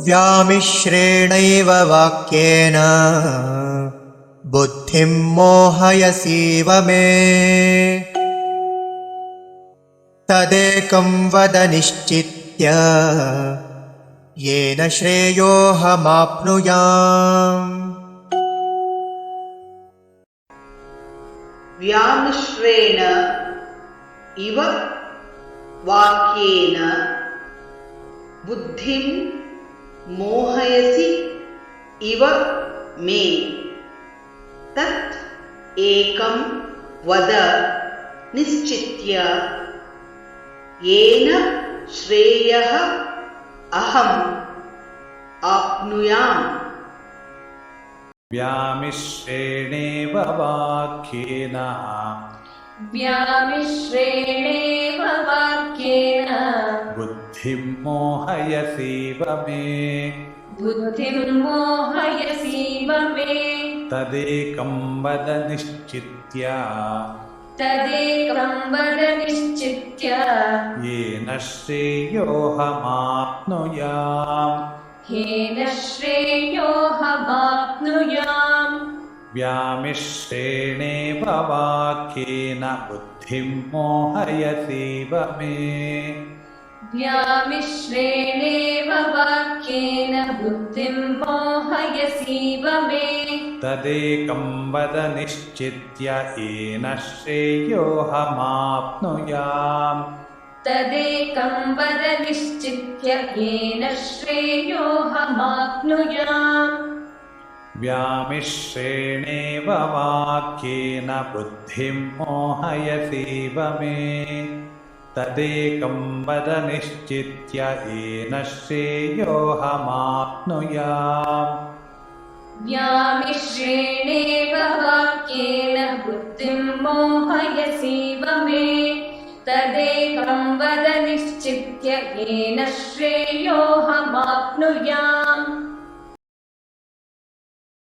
व्यामिश्रेणैव वाक्येन बुद्धिं मोहयसीव मे तदेकं वद निश्चित्य येन श्रेयोऽहमाप्नुयाम्। व्यामिश्रेण इव वाक्येन बुद्धिं मोहयसि इव मे तत् एकं वद निश्चित्य येन श्रेयः अहम् आप्नुयाम्। व्यामिश्रेणेव वाक्येन बुद्धिं मोहयसीव मे तदेकं वद निश्चित्य येन श्रेयोऽहमाप्नुयाम्। व्यामिश्रेणेव वाक्येन बुद्धिं मोहयसीव मे तदेकं वद निश्चित्य येन श्रेयोऽहमाप्नुयाम्। व्यामिश्रेणेव वाक्येन बुद्धिं मोहयसीव मे तदेकं वद निश्चित्य येन श्रेयोऽहमाप्नुयाम्। व्यामिश्रेणेव वाक्येन बुद्धिं मोहयसीव मे तदेकं वद निश्चित्य येन श्रेयोऽहमाप्नुयाम्।